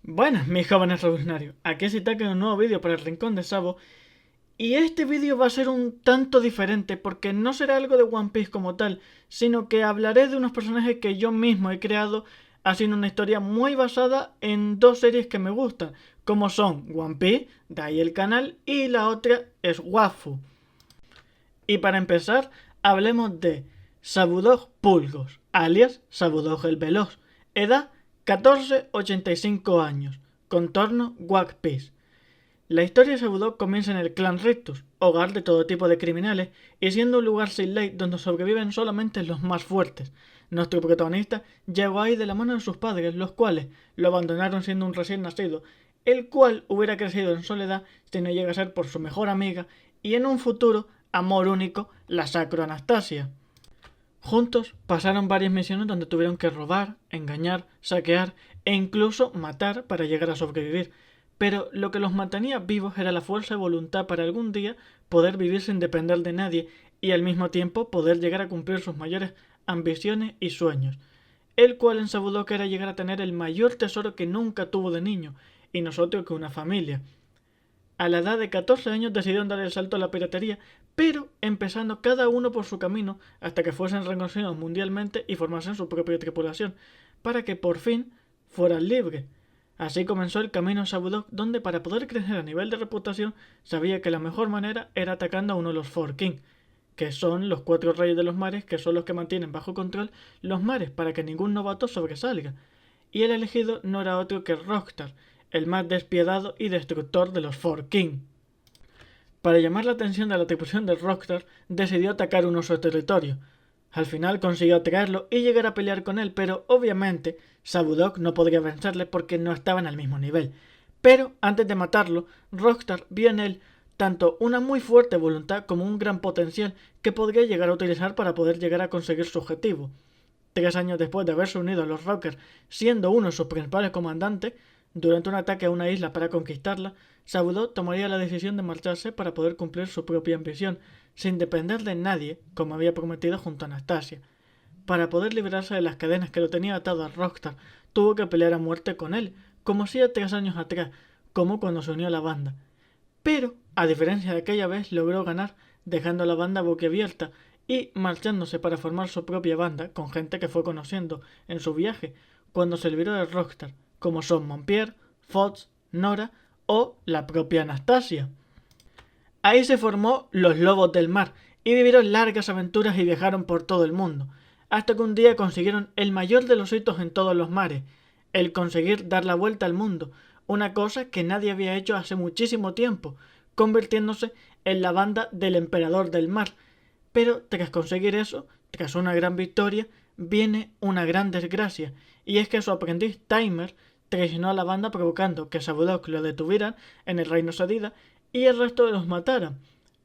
Buenas, mis jóvenes revolucionarios. Aquí se está en un nuevo vídeo para el Rincón de Sabo. Y este vídeo va a ser un tanto diferente porque no será algo de One Piece como tal, sino que hablaré de unos personajes que yo mismo he creado haciendo una historia muy basada en dos series que me gustan, como son One Piece, de ahí el canal, y la otra es Wafu. Y para empezar, hablemos de Sabudog Pulgos, alias Sabudog el Veloz, edad 14,85 años, contorno One Piece. La historia de Sabudok comienza en el clan Rictus, hogar de todo tipo de criminales, y siendo un lugar sin ley donde sobreviven solamente los más fuertes. Nuestro protagonista llegó ahí de la mano de sus padres, los cuales lo abandonaron siendo un recién nacido, el cual hubiera crecido en soledad si no llega a ser por su mejor amiga y en un futuro amor único, la Sacro Anastasia. Juntos pasaron varias misiones donde tuvieron que robar, engañar, saquear e incluso matar para llegar a sobrevivir. Pero lo que los mantenía vivos era la fuerza de voluntad para algún día poder vivir sin depender de nadie y al mismo tiempo poder llegar a cumplir sus mayores ambiciones y sueños. El cual en Sabudok era llegar a tener el mayor tesoro que nunca tuvo de niño, y nosotros que una familia. A la edad de 14 años decidieron dar el salto a la piratería, pero empezando cada uno por su camino hasta que fuesen reconocidos mundialmente y formasen su propia tripulación, para que por fin fueran libres. Así comenzó el camino a Sabudok, donde para poder crecer a nivel de reputación sabía que la mejor manera era atacando a uno de los Four King, que son los cuatro reyes de los mares, que son los que mantienen bajo control los mares para que ningún novato sobresalga. Y el elegido no era otro que Rockstar, el más despiadado y destructor de los Four King. Para llamar la atención de la tripulación de Rockstar, decidió atacar uno de su territorio. Al final consiguió atraerlo y llegar a pelear con él, pero obviamente Sabudok no podría vencerle porque no estaban al mismo nivel. Pero antes de matarlo, Rockstar vio en él tanto una muy fuerte voluntad como un gran potencial que podría llegar a utilizar para poder llegar a conseguir su objetivo. 3 años después de haberse unido a los Rockers, siendo uno de sus principales comandantes, durante un ataque a una isla para conquistarla, Sabudok tomaría la decisión de marcharse para poder cumplir su propia ambición, sin depender de nadie, como había prometido junto a Anastasia. Para poder librarse de las cadenas que lo tenían atado a Rockstar, tuvo que pelear a muerte con él, como hacía 3 años atrás, como cuando se unió a la banda. Pero, a diferencia de aquella vez, logró ganar, dejando a la banda boquiabierta y marchándose para formar su propia banda con gente que fue conociendo en su viaje cuando se liberó de Rockstar, como son Montpierre, Fox, Nora o la propia Anastasia. Ahí se formó los Lobos del Mar y vivieron largas aventuras y viajaron por todo el mundo, hasta que un día consiguieron el mayor de los hitos en todos los mares, el conseguir dar la vuelta al mundo, una cosa que nadie había hecho hace muchísimo tiempo, convirtiéndose en la banda del Emperador del Mar. Pero tras conseguir eso, tras una gran victoria, viene una gran desgracia, y es que su aprendiz Timer traicionó a la banda provocando que Sabudok lo detuvieran en el reino Sadida y el resto de los mataran.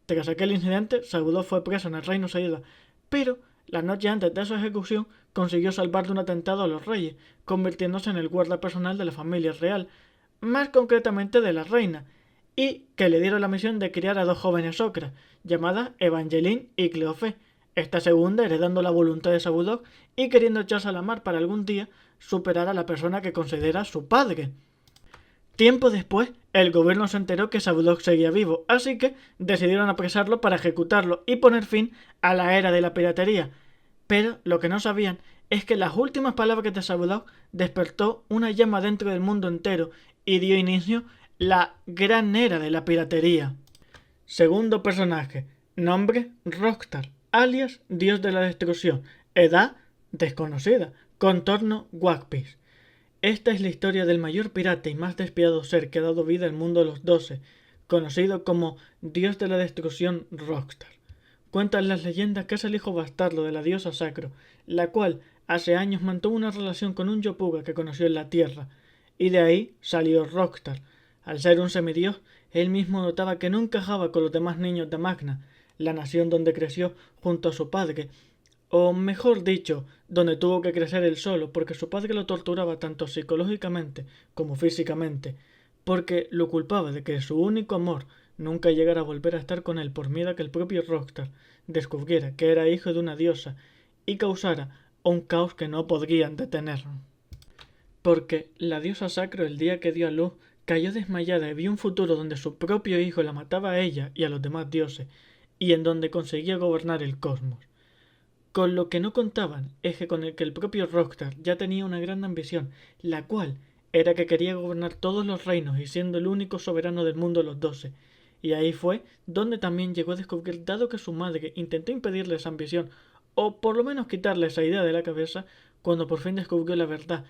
Tras aquel incidente, Sabudok fue preso en el reino Sadida, pero la noche antes de su ejecución consiguió salvar de un atentado a los reyes, convirtiéndose en el guarda personal de la familia real, más concretamente de la reina, y que le dieron la misión de criar a dos jóvenes ocras, llamadas Evangeline y Cleofé, esta segunda heredando la voluntad de Sabudok y queriendo echarse a la mar para algún día superar a la persona que considera su padre. Tiempo después, el gobierno se enteró que Sabudok seguía vivo, así que decidieron apresarlo para ejecutarlo y poner fin a la era de la piratería. Pero lo que no sabían es que las últimas palabras de Sabudok despertó una llama dentro del mundo entero y dio inicio la gran era de la piratería. Segundo personaje, nombre Rockstar, alias Dios de la Destrucción, edad desconocida, contorno One Piece. Esta es la historia del mayor pirata y más despiadado ser que ha dado vida al mundo de los 12, conocido como Dios de la Destrucción Rockstar. Cuentan las leyendas que es el hijo bastardo de la diosa Sacro, la cual hace años mantuvo una relación con un yopuga que conoció en la Tierra, y de ahí salió Rockstar. Al ser un semidios, él mismo notaba que no encajaba con los demás niños de Magna, la nación donde creció junto a su padre, o mejor dicho, donde tuvo que crecer él solo, porque su padre lo torturaba tanto psicológicamente como físicamente, porque lo culpaba de que su único amor nunca llegara a volver a estar con él por miedo a que el propio Rockstar descubriera que era hijo de una diosa y causara un caos que no podrían detener. porque la diosa Sacro, el día que dio a luz, cayó desmayada y vio un futuro donde su propio hijo la mataba a ella y a los demás dioses, y en donde conseguía gobernar el cosmos. Con lo que no contaban es que con el que el propio Rockstar ya tenía una gran ambición, la cual era que quería gobernar todos los reinos y siendo el único soberano del mundo de los 12. Y ahí fue donde también llegó a descubrir, dado que su madre intentó impedirle esa ambición, o por lo menos quitarle esa idea de la cabeza, cuando por fin descubrió la verdad.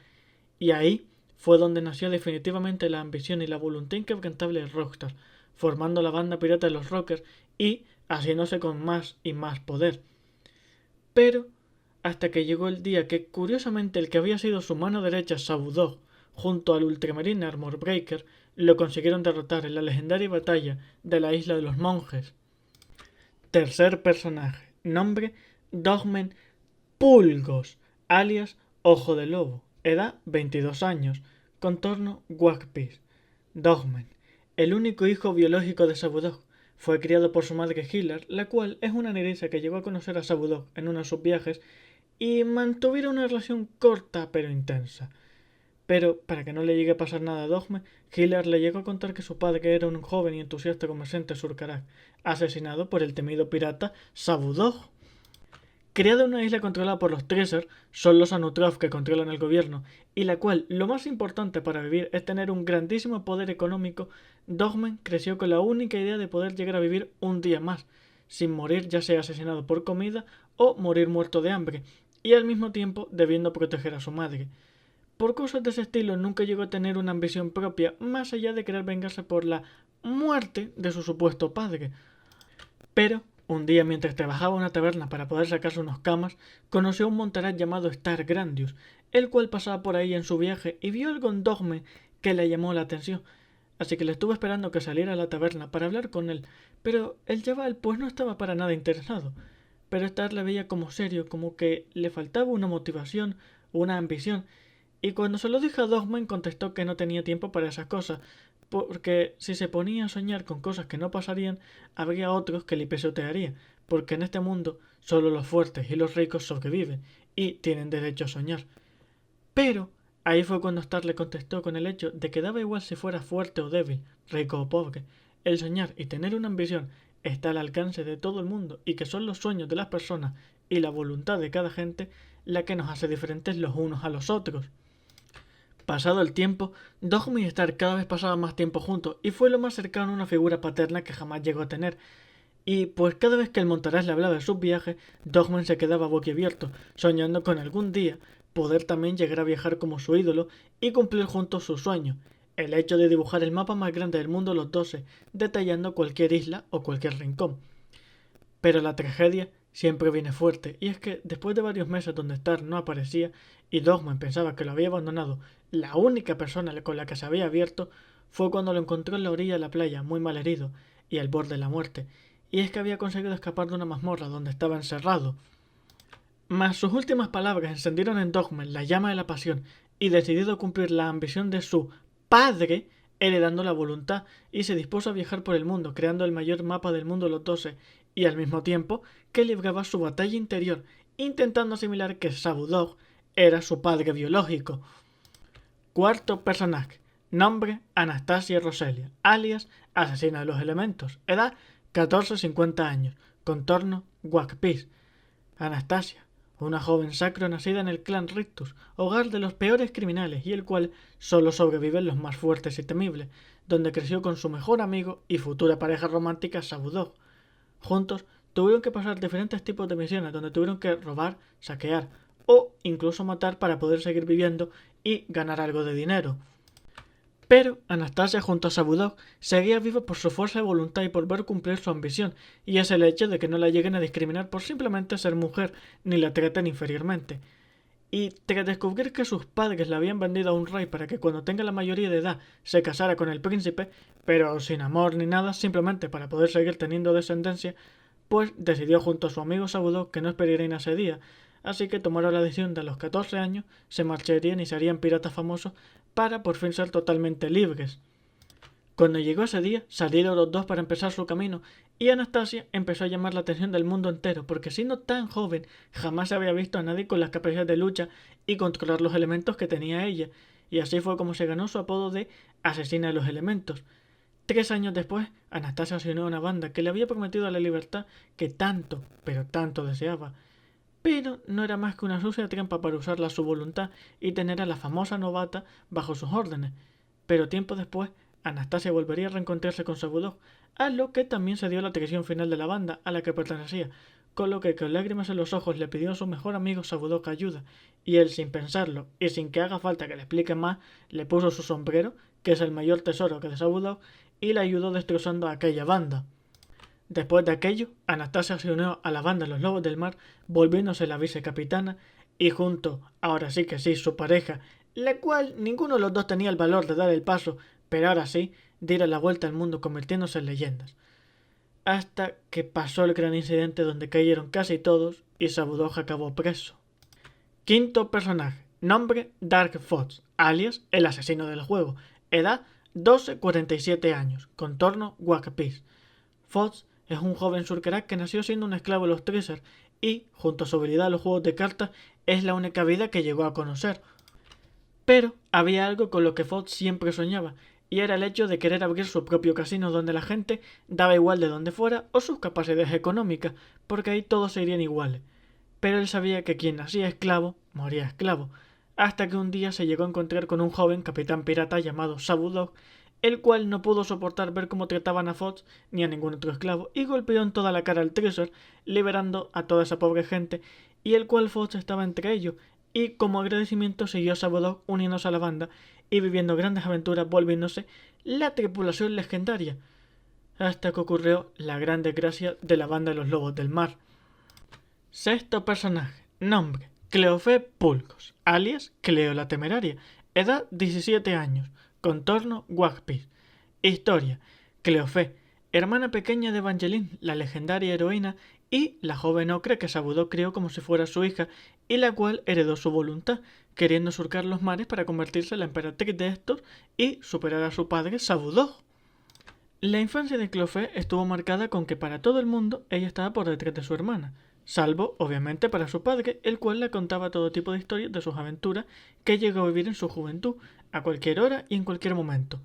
Y ahí fue donde nació definitivamente la ambición y la voluntad inquebrantable de Rockstar, formando la banda pirata de los Rockers y haciéndose con más y más poder. Pero hasta que llegó el día que, curiosamente, el que había sido su mano derecha, Sabudog, junto al Ultramarine Armor Breaker, lo consiguieron derrotar en la legendaria batalla de la Isla de los Monjes. Tercer personaje, nombre Dogmen Pulgos, alias Ojo de Lobo, edad 22 años, contorno Wagpies. Dogmen, el único hijo biológico de Sabudog, fue criado por su madre Healer, la cual es una nerissa que llegó a conocer a Sabudog en uno de sus viajes y mantuvieron una relación corta pero intensa. Pero, para que no le llegue a pasar nada a Dogme, Healer le llegó a contar que su padre era un joven y entusiasta comerciante surcarak, asesinado por el temido pirata Sabudog. Creada en una isla controlada por los Treasure, son los Anutrof que controlan el gobierno, y la cual, lo más importante para vivir es tener un grandísimo poder económico, Dogmen creció con la única idea de poder llegar a vivir un día más, sin morir ya sea asesinado por comida o morir muerto de hambre, y al mismo tiempo debiendo proteger a su madre. Por cosas de ese estilo nunca llegó a tener una ambición propia, más allá de querer vengarse por la muerte de su supuesto padre. Pero, un día mientras trabajaba en una taberna para poder sacarse unos camas, conoció a un montaraz llamado Star Grandius, el cual pasaba por ahí en su viaje y vio algo en Dogme que le llamó la atención. Así que le estuvo esperando que saliera a la taberna para hablar con él, pero el chaval pues no estaba para nada interesado. Pero Star le veía como serio, como que le faltaba una motivación, una ambición, y cuando se lo dijo a Dogman contestó que no tenía tiempo para esas cosas, porque si se ponía a soñar con cosas que no pasarían, habría otros que le pisotearían, porque en este mundo solo los fuertes y los ricos sobreviven y tienen derecho a soñar. Pero ahí fue cuando Star le contestó con el hecho de que daba igual si fuera fuerte o débil, rico o pobre. El soñar y tener una ambición está al alcance de todo el mundo y que son los sueños de las personas y la voluntad de cada gente la que nos hace diferentes los unos a los otros. Pasado el tiempo, Dogme y Star cada vez pasaban más tiempo juntos y fue lo más cercano a una figura paterna que jamás llegó a tener. Y pues cada vez que el montaraz le hablaba de sus viajes, Dogman se quedaba boquiabierto, soñando con algún día poder también llegar a viajar como su ídolo y cumplir juntos su sueño, el hecho de dibujar el mapa más grande del mundo los 12, detallando cualquier isla o cualquier rincón. Pero la tragedia siempre viene fuerte, y es que después de varios meses donde Star no aparecía y Dogman pensaba que lo había abandonado, la única persona con la que se había abierto fue cuando lo encontró en la orilla de la playa, muy mal herido y al borde de la muerte, y es que había conseguido escapar de una mazmorra donde estaba encerrado. Mas sus últimas palabras encendieron en Dogman la llama de la pasión y decidido cumplir la ambición de su padre, heredando la voluntad, y se dispuso a viajar por el mundo, creando el mayor mapa del mundo de los 12, y al mismo tiempo que libraba su batalla interior, intentando asimilar que Sabudog era su padre biológico. Cuarto personaje. Nombre Anastasia Roselia, alias Asesina de los Elementos. Edad 14-50 años. Contorno Wagpies. Anastasia, una joven sacro nacida en el clan Rictus, hogar de los peores criminales y el cual solo sobreviven los más fuertes y temibles, donde creció con su mejor amigo y futura pareja romántica Sabudog. Juntos tuvieron que pasar diferentes tipos de misiones donde tuvieron que robar, saquear o incluso matar para poder seguir viviendo y ganar algo de dinero. Pero Anastasia junto a Sabudog seguía viva por su fuerza de voluntad y por ver cumplir su ambición, y es el hecho de que no la lleguen a discriminar por simplemente ser mujer ni la traten inferiormente. Y tras descubrir que sus padres la habían vendido a un rey para que cuando tenga la mayoría de edad se casara con el príncipe, pero sin amor ni nada, simplemente para poder seguir teniendo descendencia, pues decidió junto a su amigo Sabudog que no esperarían a ese día, así que tomaron la decisión de a los 14 años se marcharían y serían piratas famosos para por fin ser totalmente libres. Cuando llegó ese día, salieron los dos para empezar su camino, y Anastasia empezó a llamar la atención del mundo entero, porque siendo tan joven, jamás se había visto a nadie con las capacidades de lucha y controlar los elementos que tenía ella, y así fue como se ganó su apodo de Asesina de los Elementos. 3 años después, Anastasia se unió a una banda que le había prometido la libertad que tanto, pero tanto deseaba. Pero no era más que una sucia trampa para usarla a su voluntad y tener a la famosa novata bajo sus órdenes. Pero tiempo después, Anastasia volvería a reencontrarse con Sabudov, a lo que también se dio la traición final de la banda a la que pertenecía, con lo que con lágrimas en los ojos le pidió a su mejor amigo Sabudov ayuda, y él, sin pensarlo y sin que haga falta que le explique más, le puso su sombrero, que es el mayor tesoro que de Sabudov, y le ayudó destrozando a aquella banda. Después de aquello, Anastasia se unió a la banda Los Lobos del Mar, volviéndose la vicecapitana, y junto, ahora sí que sí, su pareja, la cual ninguno de los dos tenía el valor de dar el paso, pero ahora sí, diera la vuelta al mundo convirtiéndose en leyendas. Hasta que pasó el gran incidente donde cayeron casi todos y Sabudov acabó preso. Quinto personaje. Nombre Dark Fox, alias el asesino del juego. Edad 12-47 años. Contorno Wakpish. Fox es un joven surkerak que nació siendo un esclavo de los Tracer y, junto a su habilidad a los juegos de cartas, es la única vida que llegó a conocer. Pero había algo con lo que Fox siempre soñaba, y era el hecho de querer abrir su propio casino donde la gente daba igual de donde fuera o sus capacidades económicas, porque ahí todos serían iguales. Pero él sabía que quien nacía esclavo, moría esclavo, hasta que un día se llegó a encontrar con un joven capitán pirata llamado Sabudov, el cual no pudo soportar ver cómo trataban a Fox ni a ningún otro esclavo, y golpeó en toda la cara al Treasure, liberando a toda esa pobre gente, y el cual Fox estaba entre ellos, y como agradecimiento siguió a Sabudov uniéndose a la banda y viviendo grandes aventuras, volviéndose la tripulación legendaria, hasta que ocurrió la gran desgracia de la banda de los Lobos del Mar. Sexto personaje. Nombre Cleofé Pulgos, alias Cleo la Temeraria. Edad 17 años. Contorno Wakpish. Historia. Cleofé, hermana pequeña de Evangeline, la legendaria heroína, y la joven ocre que Sabudov crió como si fuera su hija, y la cual heredó su voluntad, queriendo surcar los mares para convertirse en la emperatriz de estos y superar a su padre Sabudov. La infancia de Cleofé estuvo marcada con que para todo el mundo ella estaba por detrás de su hermana, salvo, obviamente, para su padre, el cual le contaba todo tipo de historias de sus aventuras que llegó a vivir en su juventud, a cualquier hora y en cualquier momento.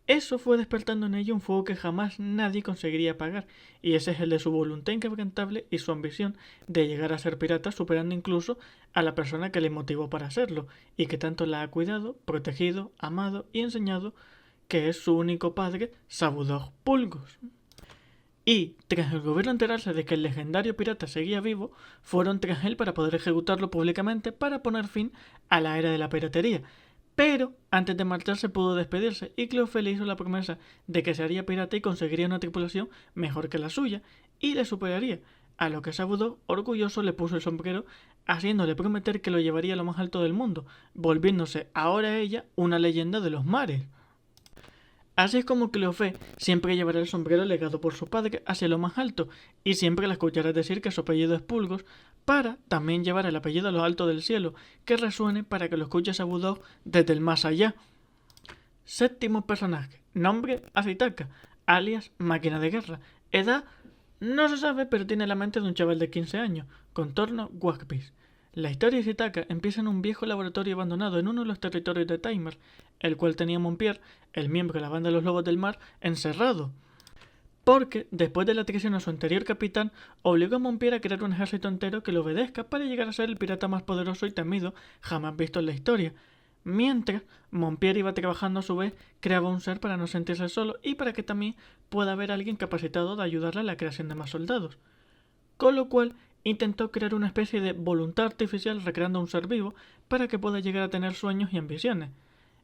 Eso fue despertando en ella un fuego que jamás nadie conseguiría apagar, y ese es el de su voluntad inquebrantable y su ambición de llegar a ser pirata, superando incluso a la persona que le motivó para hacerlo, y que tanto la ha cuidado, protegido, amado y enseñado, que es su único padre, Sabudov Pulgos. Y, tras el gobierno enterarse de que el legendario pirata seguía vivo, fueron tras él para poder ejecutarlo públicamente para poner fin a la era de la piratería. Pero, antes de marcharse pudo despedirse y Cleofé le hizo la promesa de que se haría pirata y conseguiría una tripulación mejor que la suya, y le superaría, a lo que Sabudov, orgulloso, le puso el sombrero, haciéndole prometer que lo llevaría a lo más alto del mundo, volviéndose ahora ella una leyenda de los mares. Así es como Cleofé siempre llevará el sombrero legado por su padre hacia lo más alto, y siempre la escucharás decir que su apellido es Pulgos, para también llevar el apellido a lo alto del cielo, que resuene para que lo escuche Sabudov desde el más allá. Séptimo personaje. Nombre Azitaka, alias Máquina de Guerra. Edad no se sabe, pero tiene la mente de un chaval de 15 años. Contorno Wakpish. La historia de Azitaka empieza en un viejo laboratorio abandonado en uno de los territorios de Timer, el cual tenía Montpierre, el miembro de la banda de los Lobos del Mar, encerrado. Porque, después de la traición a su anterior capitán, obligó a Montpierre a crear un ejército entero que le obedezca para llegar a ser el pirata más poderoso y temido jamás visto en la historia. Mientras, Montpierre iba trabajando a su vez, creaba un ser para no sentirse solo y para que también pueda haber alguien capacitado de ayudarle a la creación de más soldados. Con lo cual, intentó crear una especie de voluntad artificial recreando un ser vivo para que pueda llegar a tener sueños y ambiciones.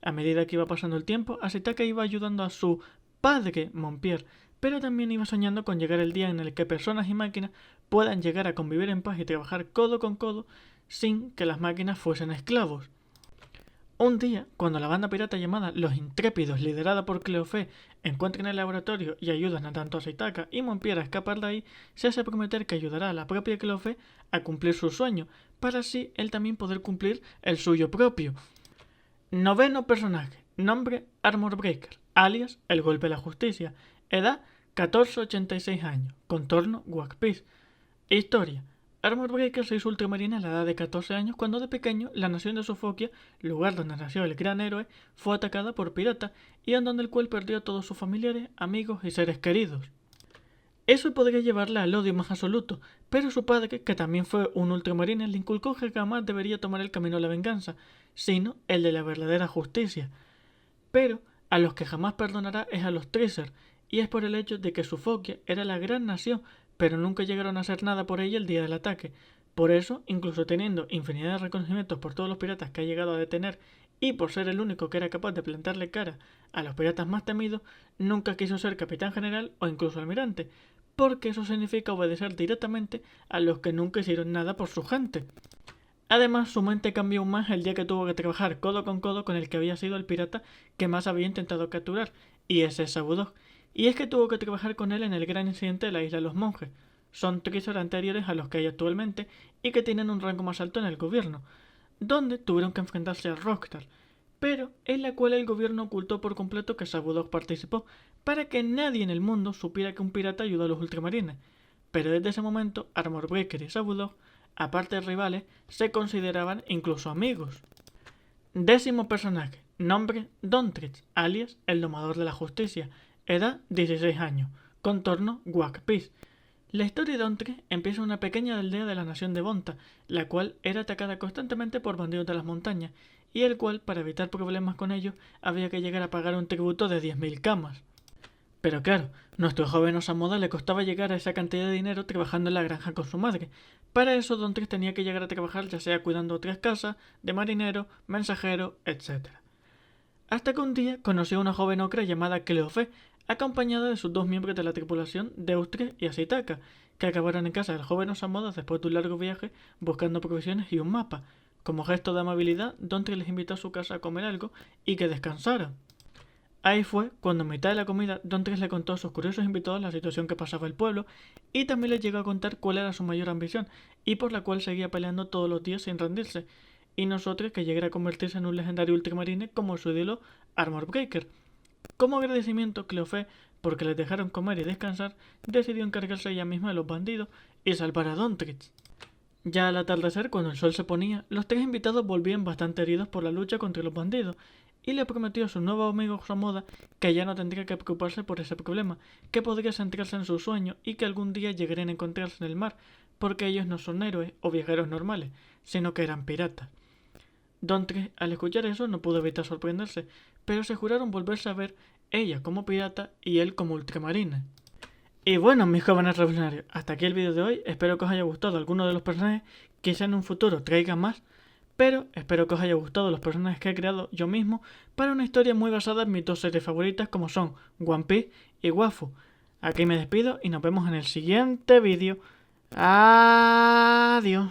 A medida que iba pasando el tiempo, Azitaka iba ayudando a su padre, Montpierre, pero también iba soñando con llegar el día en el que personas y máquinas puedan llegar a convivir en paz y trabajar codo con codo sin que las máquinas fuesen esclavos. Un día, cuando la banda pirata llamada Los Intrépidos, liderada por Cleofé, encuentra en el laboratorio y ayudan a tanto a Azitaka y Montpierre a escapar de ahí, se hace prometer que ayudará a la propia Cleofé a cumplir su sueño, para así él también poder cumplir el suyo propio. Noveno personaje. Nombre Armor Breaker, alias El Golpe de la Justicia. Edad 14-86 años. Contorno Wakpish. Historia. Armor Breaker se hizo ultramarina a la edad de 14 años cuando de pequeño la nación de Sofokia, lugar donde nació el gran héroe, fue atacada por piratas y en donde el cual perdió a todos sus familiares, amigos y seres queridos. Eso podría llevarla al odio más absoluto, pero su padre, que también fue un ultramarine, le inculcó que jamás debería tomar el camino de la venganza, sino el de la verdadera justicia. Pero a los que jamás perdonará es a los Tracer, y es por el hecho de que Sofokia era la gran nación, pero nunca llegaron a hacer nada por ella el día del ataque. Por eso, incluso teniendo infinidad de reconocimientos por todos los piratas que ha llegado a detener y por ser el único que era capaz de plantarle cara a los piratas más temidos, nunca quiso ser capitán general o incluso almirante, porque eso significa obedecer directamente a los que nunca hicieron nada por su gente. Además, su mente cambió aún más el día que tuvo que trabajar codo con el que había sido el pirata que más había intentado capturar, y ese es Sabudok. Y es que tuvo que trabajar con él en el gran incidente de la isla de los monjes. Son Tracer anteriores a los que hay actualmente y que tienen un rango más alto en el gobierno, donde tuvieron que enfrentarse a Rockstar, pero en la cual el gobierno ocultó por completo que Sabudok participó, para que nadie en el mundo supiera que un pirata ayudó a los ultramarines. Pero desde ese momento, Armor Breaker y Sabudok, aparte de rivales, se consideraban incluso amigos. 10º personaje, nombre Dontrich, alias el Domador de la Justicia, edad 16 años, contorno Wakpish. La historia de Dontrich empieza en una pequeña aldea de la nación de Bonta, la cual era atacada constantemente por bandidos de las montañas, y el cual, para evitar problemas con ellos, había que llegar a pagar un tributo de 10.000 camas. Pero claro, nuestro joven Osamoda le costaba llegar a esa cantidad de dinero trabajando en la granja con su madre. Para eso, Dontrich tenía que llegar a trabajar ya sea cuidando otras casas, de marinero, mensajero, etc. Hasta que un día conoció a una joven ocra llamada Cleofe, acompañada de sus dos miembros de la tripulación, Deutre y Asitaka, que acabaron en casa del joven Osamoda después de un largo viaje buscando provisiones y un mapa. Como gesto de amabilidad, Dontrich les invitó a su casa a comer algo y que descansaran. Ahí fue cuando, en mitad de la comida, Dontrich le contó a sus curiosos invitados la situación que pasaba el pueblo y también les llegó a contar cuál era su mayor ambición y por la cual seguía peleando todos los días sin rendirse, y nosotros que llegara a convertirse en un legendario ultramarine como su ídolo Armor Breaker. Como agradecimiento, Cleofe, porque les dejaron comer y descansar, decidió encargarse ella misma de los bandidos y salvar a Dontrich. Ya al atardecer, cuando el sol se ponía, los tres invitados volvían bastante heridos por la lucha contra los bandidos, y le prometió a su nuevo amigo Osamoda que ya no tendría que preocuparse por ese problema, que podría centrarse en su sueño y que algún día llegarían a encontrarse en el mar, porque ellos no son héroes o viajeros normales, sino que eran piratas. Dontrich, al escuchar eso, no pudo evitar sorprenderse, pero se juraron volverse a ver, ella como pirata y él como ultramarine. Y bueno, mis jóvenes revolucionarios, hasta aquí el vídeo de hoy. Espero que os haya gustado alguno de los personajes, quizá en un futuro traigan más, pero espero que os haya gustado los personajes que he creado yo mismo para una historia muy basada en mis dos series favoritas como son One Piece y Wafu. Aquí me despido y nos vemos en el siguiente vídeo. Adiós.